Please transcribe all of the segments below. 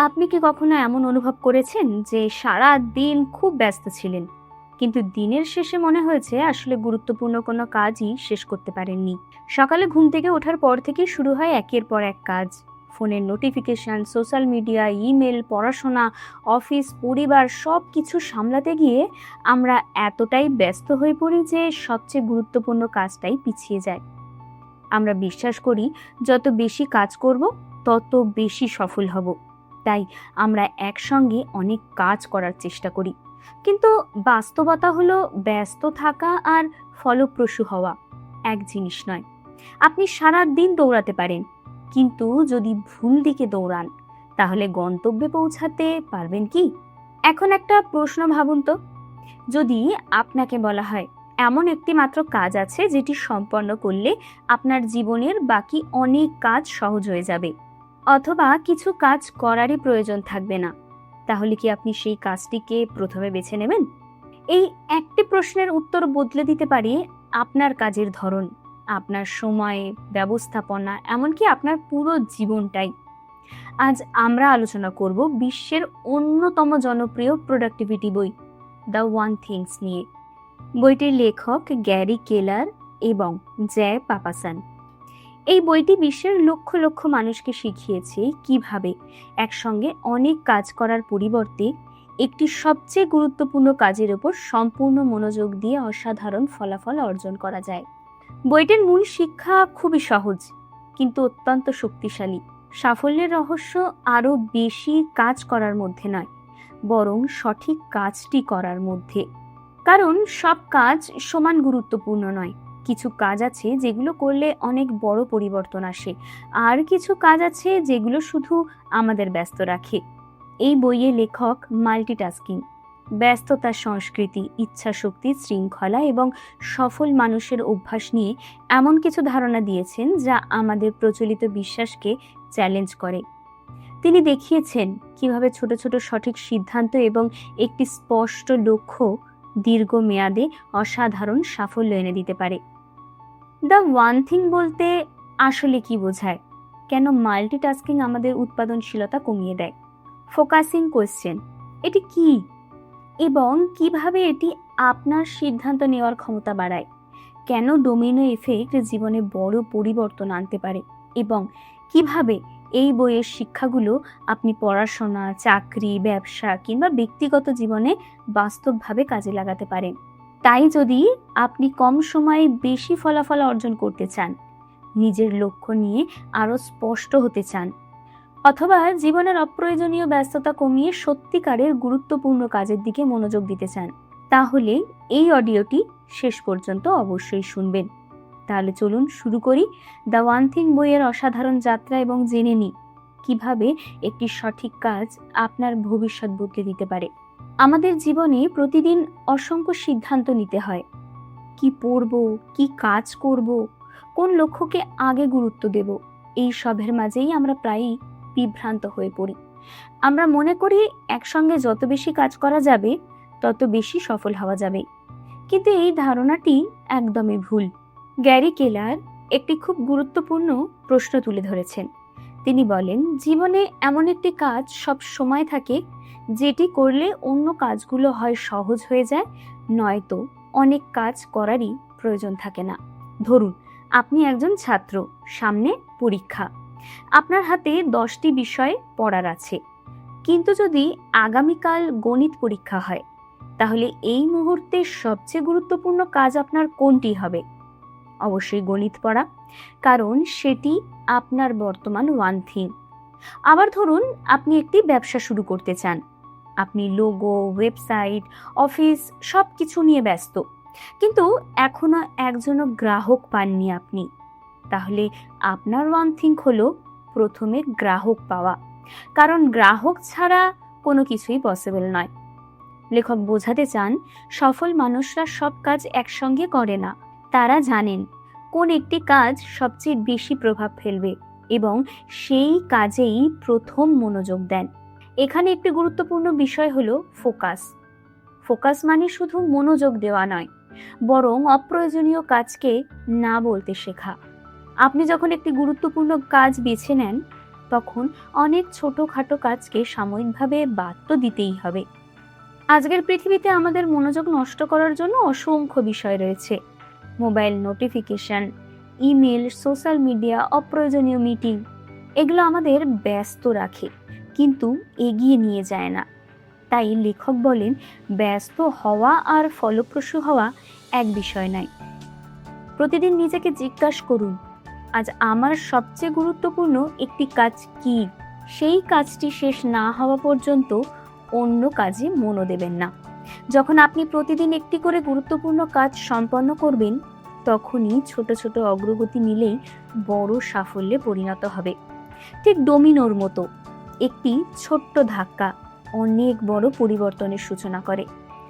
আপনি কি কখনো এমন অনুভব করেছেন যে সারা দিন খুব ব্যস্ত ছিলেন, কিন্তু দিনের শেষে মনে হয়েছে আসলে গুরুত্বপূর্ণ কোনো কাজই শেষ করতে পারেননি? সকালে ঘুম থেকে ওঠার পর থেকেই শুরু হয় একের পর এক কাজ। ফোনের নোটিফিকেশন, সোশ্যাল মিডিয়া, ইমেল, পড়াশোনা, অফিস, পরিবার সব কিছু সামলাতে গিয়ে আমরা এতটাই ব্যস্ত হয়ে পড়ি যে সবচেয়ে গুরুত্বপূর্ণ কাজটাই পিছিয়ে যায়। আমরা বিশ্বাস করি যত বেশি কাজ করব তত বেশি সফল হব, তাই আমরা একসঙ্গে অনেক কাজ করার চেষ্টা করি। কিন্তু বাস্তবতা হলো ব্যস্ত থাকা আর ফলপ্রসূ হওয়া এক জিনিস নয়। আপনি সারা দিন দৌড়াতে পারেন, কিন্তু যদি ভুল দিকে দৌড়ান তাহলে গন্তব্যে পৌঁছাতে পারবেন কি? এখন একটা প্রশ্ন ভাবুন তো, যদি আপনাকে বলা হয় এমন একটি মাত্র কাজ আছে যেটি সম্পন্ন করলে আপনার জীবনের বাকি অনেক কাজ সহজ হয়ে যাবে, অথবা কিছু কাজ করারই প্রয়োজন থাকবে না, তাহলে কি আপনি সেই কাজটিকে প্রথমে বেছে নেবেন? এই একটি প্রশ্নের উত্তর বদলে দিতে পারে আপনার কাজের ধরন, আপনার সময় ব্যবস্থাপনা, এমনকি আপনার পুরো জীবনটাই। আজ আমরা আলোচনা করব বিশ্বের অন্যতম জনপ্রিয় প্রোডাক্টিভিটি বই দ্য ওয়ান থিংস নিয়ে। বইটির লেখক গ্যারি কেলার এবং জ্যায় পাপাসান। এই বইটি বিশ্বের লক্ষ লক্ষ মানুষকে শিখিয়েছে কিভাবে একসঙ্গে অনেক কাজ করার পরিবর্তে একটি সবচেয়ে গুরুত্বপূর্ণ কাজের উপর সম্পূর্ণ মনোযোগ দিয়ে অসাধারণ ফলাফল অর্জন করা যায়। বইটির মূল শিক্ষা খুবই সহজ কিন্তু অত্যন্ত শক্তিশালী। সাফল্যের রহস্য আরও বেশি কাজ করার মধ্যে নয়, বরং সঠিক কাজটি করার মধ্যে। কারণ সব কাজ সমান গুরুত্বপূর্ণ নয়। কিছু কাজ আছে যেগুলো করলে অনেক বড় পরিবর্তন আসে, আর কিছু কাজ আছে যেগুলো শুধু আমাদের ব্যস্ত রাখে। এই বইয়ে লেখক মাল্টিটাস্কিং, ব্যস্ততার সংস্কৃতি, ইচ্ছাশক্তি, শৃঙ্খলা এবং সফল মানুষের অভ্যাস নিয়ে এমন কিছু ধারণা দিয়েছেন যা আমাদের প্রচলিত বিশ্বাসকে চ্যালেঞ্জ করে। তিনি দেখিয়েছেন কিভাবে ছোট ছোট সঠিক সিদ্ধান্ত এবং একটি স্পষ্ট লক্ষ্য দীর্ঘমেয়াদে অসাধারণ সাফল্য এনে দিতে পারে। দ্য ওয়ান থিং বলতে আসলে কি বোঝায়? কেন মাল্টিটাস্কিং আমাদের উৎপাদনশীলতা কমিয়ে দেয়? ফোকাসিং কোয়েশ্চেন, এটি কি এবং কিভাবে এটি আপনার সিদ্ধান্ত নেওয়ার ক্ষমতা বাড়ায়? কেন ডোমিনো এফেক্ট জীবনে বড় পরিবর্তন আনতে পারে এবং কিভাবে এই বইয়ের শিক্ষাগুলো আপনি পড়াশোনা, চাকরি, ব্যবসা কিংবা ব্যক্তিগত জীবনে বাস্তবভাবে কাজে লাগাতে পারেন। তাই যদি আপনি কম সময়ে বেশি ফলাফল অর্জন করতে চান, নিজের লক্ষ্য নিয়ে আরও স্পষ্ট হতে চান, অথবা জীবনের অপ্রয়োজনীয় ব্যস্ততা কমিয়ে সত্যিকারের গুরুত্বপূর্ণ কাজের দিকে মনোযোগ দিতে চান, তাহলে এই অডিওটি শেষ পর্যন্ত অবশ্যই শুনবেন। তাহলে চলুন শুরু করি দ্য ওয়ান থিং বইয়ের অসাধারণ যাত্রা এবং জেনে নিই কিভাবে একটি সঠিক কাজ আপনার ভবিষ্যৎ বদলে দিতে পারে। আমাদের জীবনে প্রতিদিন অসংখ্য সিদ্ধান্ত নিতে হয়। কি পড়ব, কি কাজ করব, কোন লক্ষ্যকে আগে গুরুত্ব দেব, এই সবের মাঝেই আমরা প্রায়ই বিভ্রান্ত হয়ে পড়ি। আমরা মনে করি একসঙ্গে যত বেশি কাজ করা যাবে তত বেশি সফল হওয়া যাবে, কিন্তু এই ধারণাটি একদমই ভুল। গ্যারি কেলার একটি খুব গুরুত্বপূর্ণ প্রশ্ন তুলে ধরেছেন। তিনি বলেন, জীবনে এমন একটি কাজ সব সময় থাকে যেটি করলে অন্য কাজগুলো হয় সহজ হয়ে যায়, নয়তো অনেক কাজ করারই প্রয়োজন থাকে না। ধরুন আপনি একজন ছাত্র, সামনে পরীক্ষা, আপনার হাতে 10টি বিষয় পড়ার আছে, কিন্তু যদি আগামীকাল গণিত পরীক্ষা হয়, তাহলে এই মুহূর্তে সবচেয়ে গুরুত্বপূর্ণ কাজ আপনার কোনটি হবে? অবশ্যই গণিত পড়া, কারণ সেটি আপনার বর্তমান ওয়ান থিং। আবার ধরুন আপনি একটি ব্যবসা শুরু করতে চান, আপনি লোগো, ওয়েবসাইট, অফিস সব কিছু নিয়ে ব্যস্ত, কিন্তু এখনো একজনও গ্রাহক পাননি আপনি, তাহলে আপনার ওয়ান থিং হলো প্রথমে গ্রাহক পাওয়া, কারণ গ্রাহক ছাড়া কোনো কিছুই পসিবল নয়। লেখক বোঝাতে চান, সফল মানুষরা সব কাজ একসঙ্গে করে না, তারা জানেন কোন একটি কাজ সবচেয়ে বেশি প্রভাব ফেলবে এবং সেই কাজেই প্রথম মনোযোগ দেন। এখানে একটি গুরুত্বপূর্ণ বিষয় হলো ফোকাস। ফোকাস মানে শুধু মনোযোগ দেওয়া নয়, বরং অপ্রয়োজনীয় কাজকে না বলতে শেখা। আপনি যখন একটি গুরুত্বপূর্ণ কাজ বেছে নেন, তখন অনেক ছোটখাটো কাজকে সাময়িকভাবে বাদ তো দিতেই হবে। আজকের পৃথিবীতে আমাদের মনোযোগ নষ্ট করার জন্য অসংখ্য বিষয় রয়েছে। Mobile notification, email, social media, অপ্রয়োজনীয় মিটিং, এগুলো আমাদের ব্যস্ত রাখে কিন্তু এগিয়ে নিয়ে যায় না। তাই লেখক বলেন, ব্যস্ত হওয়া আর ফলপ্রসূ হওয়া এক বিষয় নয়। প্রতিদিন নিজেকে জিজ্ঞাসা করুন, আজ আমার সবচেয়ে গুরুত্বপূর্ণ একটি কাজ কি? সেই কাজটি শেষ না হওয়া পর্যন্ত অন্য কাজে মনও দেবেন না। যখন আপনি প্রতিদিন একটি করে গুরুত্বপূর্ণ কাজ সম্পন্ন করবেন, তখনই ছোট ছোট অগ্রগতি মিলেই বড় সাফল্যে পরিণত হবে। ঠিক ডোমিনোর মতো একটি ছোট্ট ধাক্কা অনেক বড় পরিবর্তনের সূচনা করে।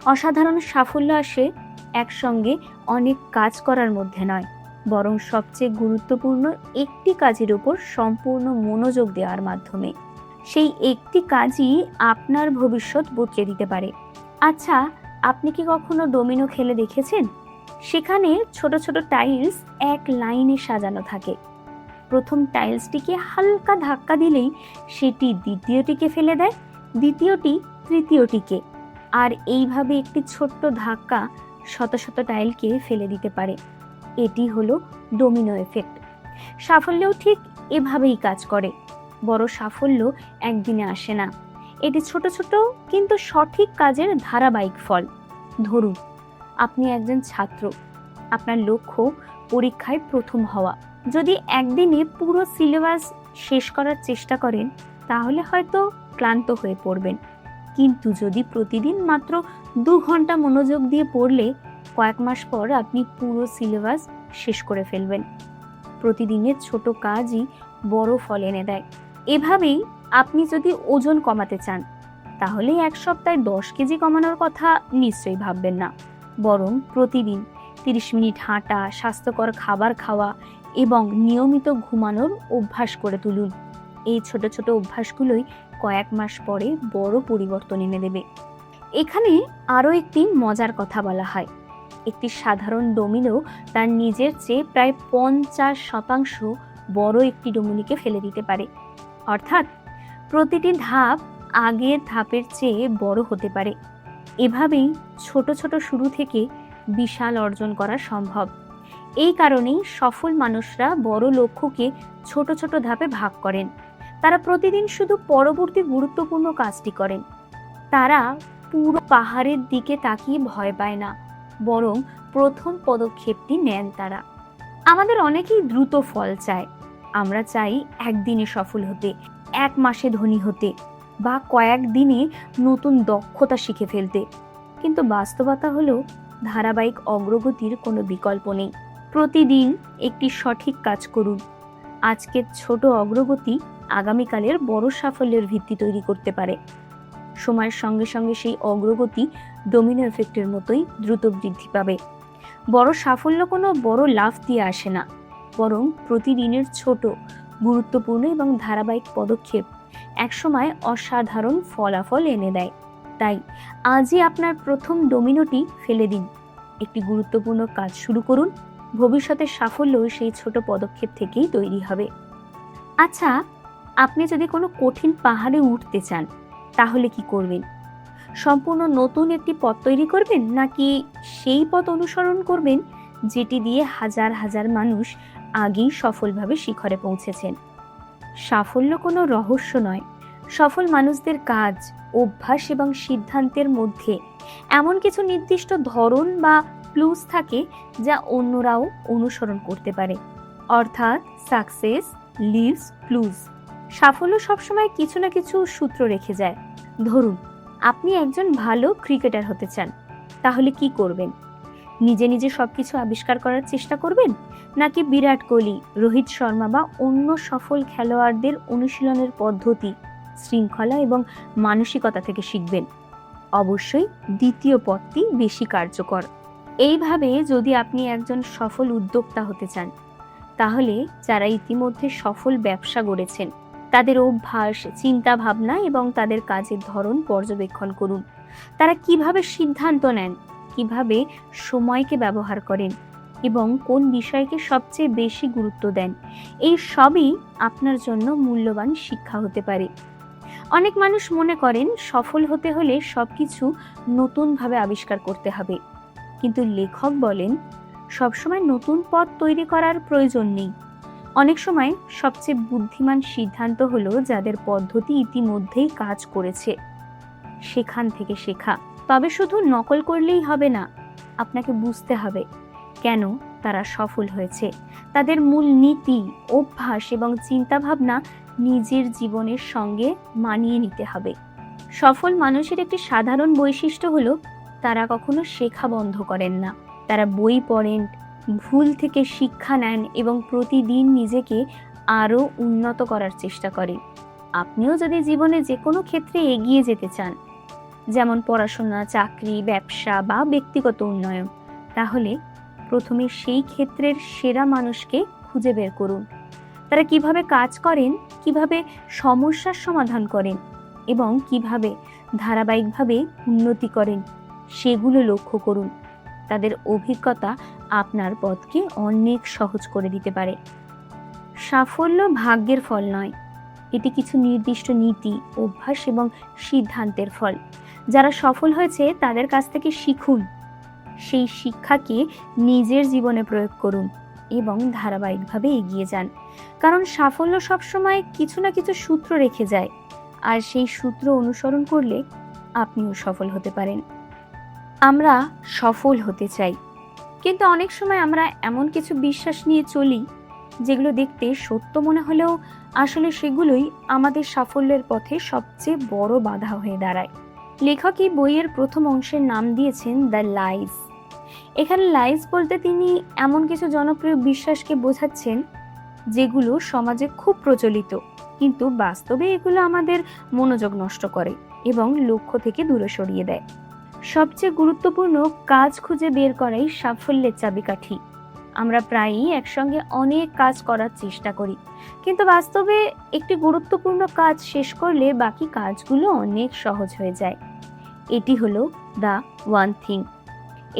অসাধারণ সাফল্য আসে একসঙ্গে অনেক কাজ করার মধ্যে নয়, বরং সবচেয়ে গুরুত্বপূর্ণ একটি কাজের উপর সম্পূর্ণ মনোযোগ দেওয়ার মাধ্যমে। সেই একটি কাজই আপনার ভবিষ্যৎ বদলে দিতে পারে। আচ্ছা, আপনি কি কখনো ডোমিনো খেলে দেখেছেন? সেখানে ছোট ছোট টাইলস এক লাইনে সাজানো থাকে। প্রথম টাইলসটিকে হালকা ধাক্কা দিলেই সেটি দ্বিতীয়টিকে ফেলে দেয়, দ্বিতীয়টি তৃতীয়টিকে, আর এইভাবে একটি ছোট্ট ধাক্কা শত শত টাইলকে ফেলে দিতে পারে। এটি হলো ডোমিনো এফেক্ট। সাফল্যও ঠিক এভাবেই কাজ করে। বড় সাফল্য একদিনে আসে না, এটি ছোট ছোট কিন্তু সঠিক কাজের ধারাবাহিক ফল। ধরুন, আপনি একজন ছাত্র, আপনার লক্ষ্য পরীক্ষায় প্রথম হওয়া। যদি একদিনে পুরো সিলেবাস শেষ করার চেষ্টা করেন, তাহলে হয়তো ক্লান্ত হয়ে পড়বেন। কিন্তু যদি প্রতিদিন মাত্র 2 ঘন্টা মনোযোগ দিয়ে পড়লে কয়েক মাস পর আপনি পুরো সিলেবাস শেষ করে ফেলবেন। প্রতিদিনের ছোট কাজই বড় ফল এনে দেয়। এভাবেই আপনি যদি ওজন কমাতে চান, তাহলে এক সপ্তাহে 10 কেজি কমানোর কথা নিশ্চয়ই ভাববেন না, বরং প্রতিদিন 30 মিনিট হাঁটা, স্বাস্থ্যকর খাবার খাওয়া এবং নিয়মিত ঘুমানোর অভ্যাস করে তুলুন। এই ছোট ছোট অভ্যাসগুলোই কয়েক মাস পরে বড় পরিবর্তন এনে দেবে। এখানে আরও একটি মজার কথা বলা হয়। একটি সাধারণ ডোমিনো তার নিজের চেয়ে প্রায় 50% বড় একটি ডোমিনোকে ফেলে দিতে পারে। অর্থাৎ প্রতিটি ধাপ আগের ধাপের চেয়ে বড় হতে পারে। এভাবেই ছোট ছোট শুরু থেকে বিশাল অর্জন করা সম্ভব। এই কারণেই সফল মানুষরা বড় লক্ষ্যকে ছোট ছোট ধাপে ভাগ করেন। তারা প্রতিদিন শুধু পরবর্তী গুরুত্বপূর্ণ কাজটি করেন। তারা পুরো পাহাড়ের দিকে তাকিয়ে ভয় পায় না, বরং প্রথম পদক্ষেপটি নেন তারা। আমাদের অনেকেই দ্রুত ফল চায়। আমরা চাই একদিনে সফল হতে, 1 মাসে ধনী হতে, বা কয়েকদিনে নতুন দক্ষতা শিখে ফেলতে। কিন্তু বাস্তবতা হলো, ধারাবাহিক অগ্রগতির কোনো বিকল্প নেই। প্রতিদিন একটি সঠিক কাজ করুন। আজকের ছোট অগ্রগতি আগামীকালের বড় সাফল্যের ভিত্তি তৈরি করতে পারে। সময়ের সঙ্গে সঙ্গে সেই অগ্রগতি ডোমিনো এফেক্টের মতোই দ্রুত বৃদ্ধি পাবে। বড় সাফল্য কোনো বড় লাভ দিয়ে আসে না, বরং প্রতিদিনের ছোট, গুরুত্বপূর্ণ এবং ধারাবাহিক পদক্ষেপ একসময় অসাধারণ ফলাফল এনে দেয়। তাই আজই আপনার প্রথম ডোমিনোটি ফেলে দিন, একটি গুরুত্বপূর্ণ কাজ শুরু করুন। ভবিষ্যতের সাফল্য সেই ছোট পদক্ষেপ থেকেই তৈরি হবে। আচ্ছা, আপনি যদি কোনো কঠিন পাহাড়ে উঠতে চান, তাহলে কি করবেন? সম্পূর্ণ নতুন একটি পথ তৈরি করবেন, নাকি সেই পথ অনুসরণ করবেন যেটি দিয়ে হাজার হাজার মানুষ আগেই সফলভাবে শিখরে পৌঁছেছেন? সাফল্য কোনো রহস্য নয়। সফল মানুষদের কাজ, অভ্যাস এবং সিদ্ধান্তের মধ্যে এমন কিছু নির্দিষ্ট ধরন বা ক্লুজ থাকে যা অন্যরাও অনুসরণ করতে পারে। অর্থাৎ সাকসেস লিভস ক্লুজ। সাফল্য সবসময় কিছু না কিছু সূত্র রেখে যায়। ধরুন, আপনি একজন ভালো ক্রিকেটার হতে চান, তাহলে কি করবেন? নিজে নিজে সবকিছু আবিষ্কার করার চেষ্টা করবেন, নাকি বিরাট কোহলি, রোহিত শর্মা বা অন্য সফল খেলোয়াড়দের অনুশীলনের পদ্ধতি, শৃঙ্খলা এবং মানসিকতা থেকে শিখবেন? অবশ্যই দ্বিতীয় পথটি বেশি কার্যকর। এইভাবে যদি আপনি একজন সফল উদ্যোক্তা হতে চান, তাহলে যারা ইতিমধ্যে সফল ব্যবসা গড়েছেন তাদের অভ্যাস, চিন্তা ভাবনা এবং তাদের কাজের ধরন পর্যবেক্ষণ করুন। তারা কিভাবে সিদ্ধান্ত নেন, কিভাবে সময়কে ব্যবহার করেন, এবং কোন বিষয়কে সবচেয়ে বেশি গুরুত্ব দেন, এই সবই আপনার জন্য মূল্যবান শিক্ষা হতে পারে। অনেক মানুষ মনে করেন সফল হতে হলে সবকিছু নতুনভাবে আবিষ্কার করতে হবে, কিন্তু লেখক বলেন সবসময় নতুন পথ তৈরি করার প্রয়োজন নেই। অনেক সময় সবচেয়ে বুদ্ধিমান সিদ্ধান্ত হলো যাদের পদ্ধতি ইতিমধ্যেই কাজ করেছে সেখান থেকে শেখা। তবে শুধু নকল করলেই হবে না, আপনাকে বুঝতে হবে কেন তারা সফল হয়েছে। তাদের মূল নীতি, অভ্যাস এবং চিন্তাভাবনা নিজের জীবনের সঙ্গে মানিয়ে নিতে হবে। সফল মানুষের একটি সাধারণ বৈশিষ্ট্য হলো তারা কখনো শেখা বন্ধ করেন না। তারা বই পড়েন, ভুল থেকে শিক্ষা নেন এবং প্রতিদিন নিজেকে আরও উন্নত করার চেষ্টা করেন। আপনিও যদি জীবনে যে কোনো ক্ষেত্রে এগিয়ে যেতে চান, যেমন পড়াশোনা, চাকরি, ব্যবসা বা ব্যক্তিগত উন্নয়ন, তাহলে প্রথমে সেই ক্ষেত্রের সেরা মানুষকে খুঁজে বের করুন। তারা কিভাবে কাজ করেন, কিভাবে সমস্যার সমাধান করেন এবং কিভাবে ধারাবাহিকভাবে উন্নতি করেন সেগুলো লক্ষ্য করুন। তাদের অভিজ্ঞতা আপনার পথকে অনেক সহজ করে দিতে পারে। সাফল্য ভাগ্যের ফল নয়, এটি কিছু নির্দিষ্ট নীতি, অভ্যাস এবং সিদ্ধান্তের ফল। যারা সফল হয়েছে তাদের কাছ থেকে শিখুন, সেই শিক্ষাকে নিজের জীবনে প্রয়োগ করুন এবং ধারাবাহিকভাবে এগিয়ে যান। কারণ সাফল্য সবসময় কিছু না কিছু সূত্র রেখে যায়, আর সেই সূত্র অনুসরণ করলে আপনিও সফল হতে পারেন। আমরা সফল হতে চাই, কিন্তু অনেক সময় আমরা এমন কিছু বিশ্বাস নিয়ে চলি যেগুলো দেখতে সত্য মনে হলেও আসলে সেগুলোই আমাদের সাফল্যের পথে সবচেয়ে বড় বাধা হয়ে দাঁড়ায়। লেখক এই বইয়ের প্রথম অংশের নাম দিয়েছেন দ্য লাইজ। এখানে লাইজ বলতে তিনি এমন কিছু জনপ্রিয় বিশ্বাসকে বোঝাচ্ছেন যেগুলো সমাজে খুব প্রচলিত, কিন্তু বাস্তবে এগুলো আমাদের মনোযোগ নষ্ট করে এবং লক্ষ্য থেকে দূরে সরিয়ে দেয়। সবচেয়ে গুরুত্বপূর্ণ কাজ খুঁজে বের করাই সাফল্যের চাবিকাঠি। আমরা প্রায়ই একসঙ্গে অনেক কাজ করার চেষ্টা করি, কিন্তু বাস্তবে একটি গুরুত্বপূর্ণ কাজ শেষ করলে বাকি কাজগুলো অনেক সহজ হয়ে যায়। এটি হলো দ্য ওয়ান থিং।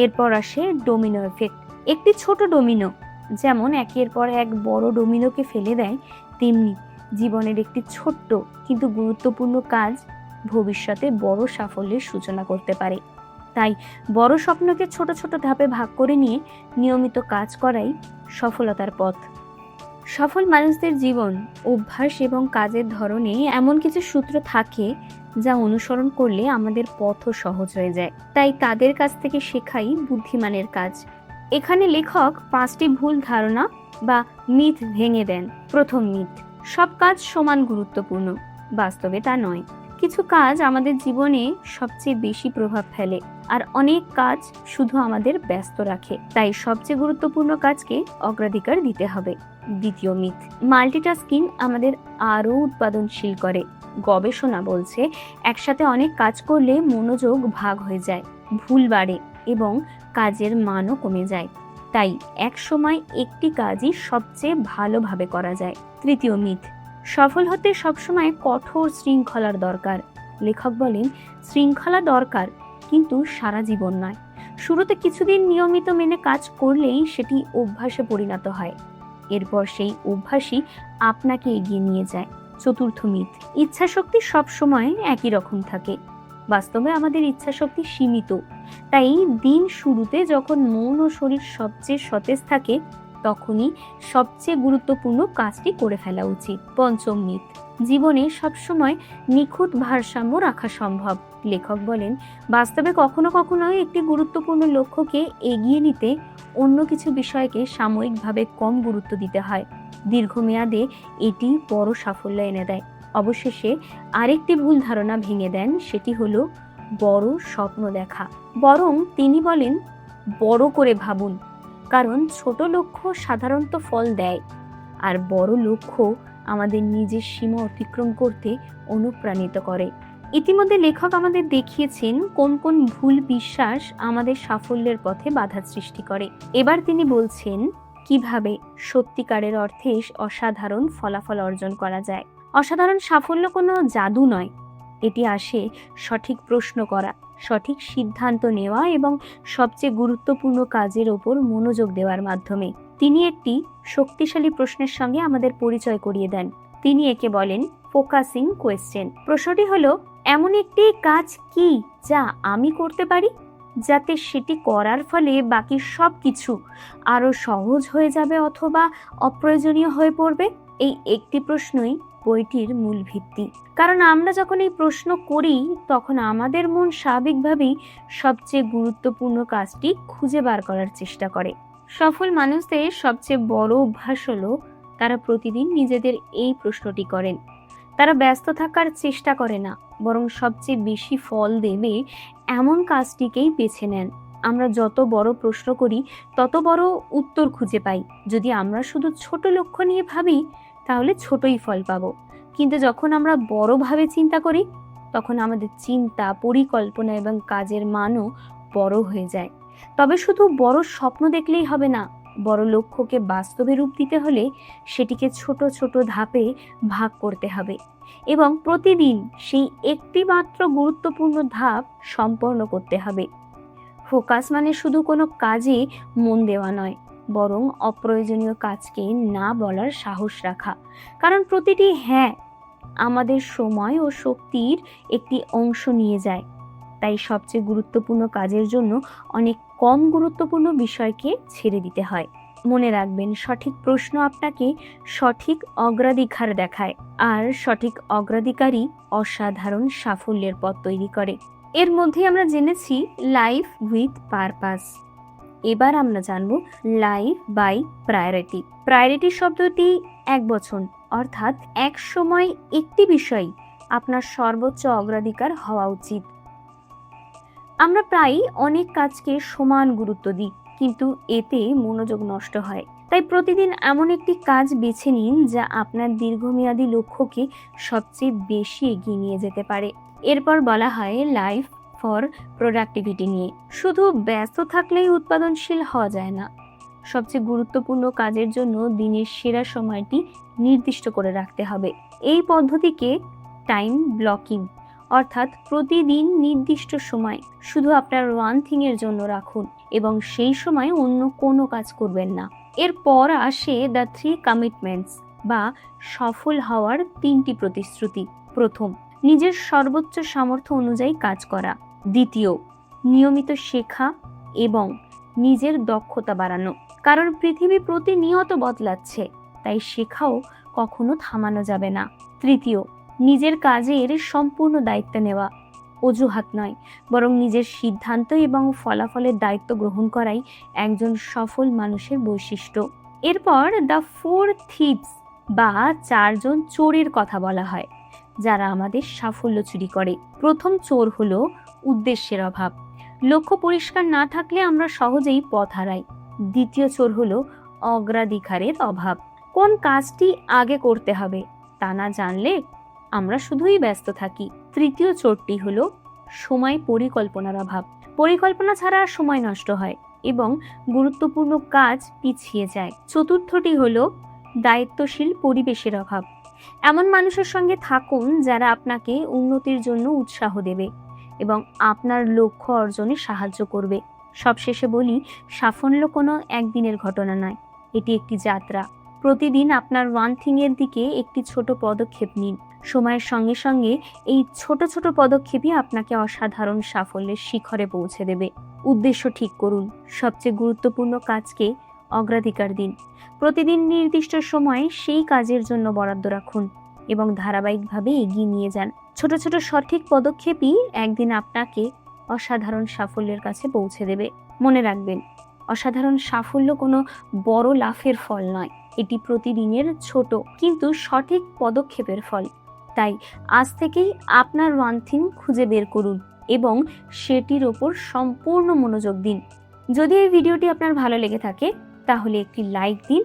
এরপর আসে ডোমিনো এফেক্ট। একটি ছোট ডোমিনো যেমন একের পর এক বড় ডোমিনোকে ফেলে দেয়, তেমনি জীবনের একটি ছোট্ট কিন্তু গুরুত্বপূর্ণ কাজ ভবিষ্যতে বড় সাফল্যের সূচনা করতে পারে। তাই বড় স্বপ্নকে ছোট ছোট ধাপে ভাগ করে নিয়ে নিয়মিত কাজ করাই সফলতার পথ। সফল মানুষদের জীবন, অভ্যাস এবং কাজের ধরনে এমন কিছু সূত্র থাকে যা অনুসরণ করলে আমাদের পথও সহজ হয়ে যায়। তাই তাদের কাছ থেকে শেখাই বুদ্ধিমানের কাজ। এখানে লেখক 5টি ভুল ধারণা বা মিথ ভেঙে দেন। প্রথম মিথ, সব কাজ সমান গুরুত্বপূর্ণ। বাস্তবে তা নয়। কিছু কাজ আমাদের জীবনে সবচেয়ে বেশি প্রভাব ফেলে, আর অনেক কাজ শুধু আমাদের ব্যস্ত রাখে। তাই সবচেয়ে গুরুত্বপূর্ণ কাজকে অগ্রাধিকার দিতে হবে। দ্বিতীয় মিথ, মাল্টিটাস্কিং আমাদের আরও উৎপাদনশীল করে। গবেষণা বলছে একসাথে অনেক কাজ করলে মনোযোগ ভাগ হয়ে যায়, ভুল বাড়ে এবং কাজের মানও কমে যায়। তাই এক সময় একটি কাজই সবচেয়ে ভালোভাবে করা যায়। তৃতীয় মিথ, সফল হতে সবসময় কঠোর শৃঙ্খলার দরকার। লেখক বলেন শৃঙ্খলা দরকার, কিন্তু সারা জীবন নয়। শুরুতে কিছুদিন নিয়মিত মেনে কাজ করলেই সেটি অভ্যাসে পরিণত হয়। এরপর সেই অভ্যাসই আপনাকে এগিয়ে নিয়ে যায়। চতুর্থ মিথ, ইচ্ছাশক্তি সবসময় একই রকম থাকে। বাস্তবে আমাদের ইচ্ছাশক্তি সীমিত, তাই দিন শুরুতে যখন মন ও শরীর সবচেয়ে সতেজ থাকে তখনই সবচেয়ে গুরুত্বপূর্ণ কাজটি করে ফেলা উচিত। পঞ্চম মিথ, জীবনে সবসময় নিখুঁত ভারসাম্য রাখা সম্ভব। লেখক বলেন বাস্তবে কখনো কখনো একটি গুরুত্বপূর্ণ লক্ষ্যকে এগিয়ে নিতে অন্য কিছু বিষয়কে সাময়িকভাবে কম গুরুত্ব দিতে হয়। দীর্ঘমেয়াদে এটি বড় সাফল্য এনে দেয়। অবশেষে আরেকটি ভুল ধারণা ভেঙে দেন, সেটি হলো বড় স্বপ্ন দেখা। বরং তিনি বলেন বড় করে ভাবুন, কারণ ছোট লক্ষ্য সাধারণত ফল দেয়, আর বড় লক্ষ্য আমাদের নিজের সীমা অতিক্রম করতে অনুপ্রাণিত করে। ইতিমধ্যে লেখক আমাদের দেখিয়েছেন কোন কোন ভুল বিশ্বাস আমাদের সাফল্যের পথে বাধা সৃষ্টি করে। এবার তিনি বলছেন কিভাবে সত্যিকারের অর্থে অসাধারণ ফলাফল অর্জন করা যায়। অসাধারণ সাফল্য কোনো জাদু নয়, এটি আসে সঠিক প্রশ্ন করা, সঠিক সিদ্ধান্ত নেওয়া এবং সবচেয়ে গুরুত্বপূর্ণ কাজের ওপর মনোযোগ দেওয়ার মাধ্যমে। তিনি একটি শক্তিশালী প্রশ্নের সঙ্গে আমাদের পরিচয় করিয়ে দেন। তিনি একে বলেন ফোকাসিং কোয়েশ্চেন। প্রশ্নটি হলো, এমন একটি কাজ কি যা আমি করতে পারি, যাতে সেটি করার ফলে বাকি সব কিছু আরো সহজ হয়ে যাবে অথবা অপ্রয়োজনীয় হয়ে পড়বে। এই একটি প্রশ্নই বইটির মূল ভিত্তি। কারণ আমরা যখন এই প্রশ্ন করি তখন আমাদের মন স্বাভাবিকভাবেই সবচেয়ে গুরুত্বপূর্ণ কাজটি খুঁজে বার করার চেষ্টা করে। সফল মানুষদের সবচেয়ে বড় অভ্যাস হলো তারা প্রতিদিন নিজেদের এই প্রশ্নটি করেন। তারা ব্যস্ত থাকার চেষ্টা করে না, বরং সবচেয়ে বেশি ফল দেবে এমন কাজটিকেই বেছে নেন। আমরা যত বড় প্রশ্ন করি তত বড় উত্তর খুঁজে পাই। যদি আমরা শুধু ছোট লক্ষ্য নিয়ে ভাবি তাহলে ছোটই ফল পাবো, কিন্তু যখন আমরা বড়ভাবে চিন্তা করি তখন আমাদের চিন্তা, পরিকল্পনা এবং কাজের মানও বড় হয়ে যায়। তবে শুধু বড় স্বপ্ন দেখলেই হবে না, বড় লক্ষ্যকে বাস্তবে রূপ দিতে হলে সেটিকে ছোট ছোট ধাপে ভাগ করতে হবে এবং প্রতিদিন সেই একটি মাত্র গুরুত্বপূর্ণ ধাপ সম্পন্ন করতে হবে। ফোকাস মানে শুধু কোনো কাজে মন দেওয়া নয়, বরং অপ্রয়োজনীয় কাজকে না বলার সাহস রাখা। কারণ প্রতিটি হ্যাঁ আমাদের সময় ও শক্তির একটি অংশ নিয়ে যায়। তাই সবচেয়ে গুরুত্বপূর্ণ কাজের জন্য অনেক কম গুরুত্বপূর্ণ বিষয়কে ছেড়ে দিতে হয়। মনে রাখবেন, সঠিক প্রশ্ন আপনাকে সঠিক অগ্রাধিকার দেখায়, আর সঠিক অগ্রাধিকারই অসাধারণ সাফল্যের পথ তৈরি করে। এর মধ্যে আমরা জেনেছি লাইফ উইথ পারপাস। এবার আমরা জানব লাইফ বাই প্রায়োরিটি। প্রায়োরিটি শব্দটি এক বচন, অর্থাৎ এক সময় একটি বিষয় আপনার সর্বোচ্চ অগ্রাধিকার হওয়া উচিত। আমরা প্রায় অনেক কাজকে সমান গুরুত্ব দিই, কিন্তু এতে মনোযোগ নষ্ট হয়। তাই প্রতিদিন এমন একটি কাজ বেছে নিন যা আপনার দীর্ঘমেয়াদী লক্ষ্যকে সবচেয়ে বেশি এগিয়ে নিয়ে যেতে পারে। এরপর বলা হয় লাইফ ফর প্রোডাক্টিভিটি নিয়ে। শুধু ব্যস্ত থাকলেই উৎপাদনশীল হওয়া যায় না। সবচেয়ে গুরুত্বপূর্ণ কাজের জন্য দিনের সেরা সময়টি নির্দিষ্ট করে রাখতে হবে। এই পদ্ধতিকে টাইম ব্লকিং, অর্থাৎ প্রতিদিন নির্দিষ্ট সময় শুধু আপনার ওয়ান থিং এর জন্য রাখুন এবং সেই সময় অন্য কোনো কাজ করবেন না। এরপর আসে দ্য 3 কমিটমেন্টস বা সফল হওয়ার 3টি প্রতিশ্রুতি। প্রথম, নিজের সর্বোচ্চ সামর্থ্য অনুযায়ী কাজ করা। দ্বিতীয়, নিয়মিত শেখা এবং নিজের দক্ষতা বাড়ানো। কারণ পৃথিবী প্রতিনিয়ত বদলাচ্ছে, তাই শেখাও কখনো থামানো যাবে না। তৃতীয়, নিজের কাজের সম্পূর্ণ দায়িত্ব নেওয়া। অজুহাত নয়, বরং নিজের সিদ্ধান্ত এবং ফলাফলের দায়িত্ব গ্রহণ করাই একজন সফল মানুষের বৈশিষ্ট্য। এরপর দ্য 4 থিভস বা 4 জন চোরের কথা বলা হয় যারা আমাদের সাফল্য চুরি করে। প্রথম চোর হলো উদ্দেশ্যের অভাব। লক্ষ্য পরিষ্কার না থাকলে আমরা সহজেই পথ হারাই। দ্বিতীয় চোর হলো অগ্রাধিকারের অভাব। কোন কাজটি আগে করতে হবে তা না জানলে আমরা শুধুই ব্যস্ত থাকি। তৃতীয় চোরটি হলো সময় পরিকল্পনার অভাব। পরিকল্পনা ছাড়া সময় নষ্ট হয় এবং গুরুত্বপূর্ণ কাজ পিছিয়ে যায়। চতুর্থটি হলো দায়িত্বশীল পরিবেশের অভাব। এমন মানুষের সঙ্গে থাকুন যারা আপনাকে উন্নতির জন্য উৎসাহ দেবে এবং আপনার লক্ষ্য অর্জনে সাহায্য করবে। সবশেষে বলি, সাফল্য কোনো একদিনের ঘটনা নয়, এটি একটি যাত্রা। প্রতিদিন আপনার ওয়ান থিং এর দিকে একটি ছোট পদক্ষেপ নিন। সময়ের সঙ্গে সঙ্গে এই ছোট ছোট পদক্ষেপই আপনাকে অসাধারণ সাফল্যের শিখরে পৌঁছে দেবে। উদ্দেশ্য ঠিক করুন, সবচেয়ে গুরুত্বপূর্ণ কাজকে অগ্রাধিকার দিন। প্রতিদিন নির্দিষ্ট সময়ে সেই কাজের জন্য বরাদ্দ রাখুন এবং ধারাবাহিকভাবে এগিয়ে নিয়ে যান। ছোট ছোট সঠিক পদক্ষেপই একদিন আপনাকে অসাধারণ সাফল্যের কাছে পৌঁছে দেবে। মনে রাখবেন, অসাধারণ সাফল্য কোনো বড় লাফের ফল নয়, এটি প্রতিদিনের ছোট কিন্তু সঠিক পদক্ষেপের ফল। তাই আজ থেকেই আপনার ওয়ান থিং খুঁজে বের করুন এবং সেটির ওপর সম্পূর্ণ মনোযোগ দিন। যদি এই ভিডিওটি আপনার ভালো লেগে থাকে তাহলে একটি লাইক দিন,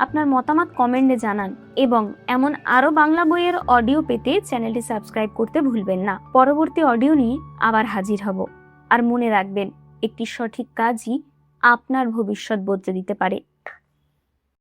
আপনার মতামত কমেন্টে জানান এবং এমন আরও বাংলা বইয়ের অডিও পেতে চ্যানেলটি সাবস্ক্রাইব করতে ভুলবেন না। পরবর্তী অডিও নিয়ে আবার হাজির হব। আর মনে রাখবেন, একটি সঠিক কাজই আপনার ভবিষ্যৎ বদলে দিতে পারে।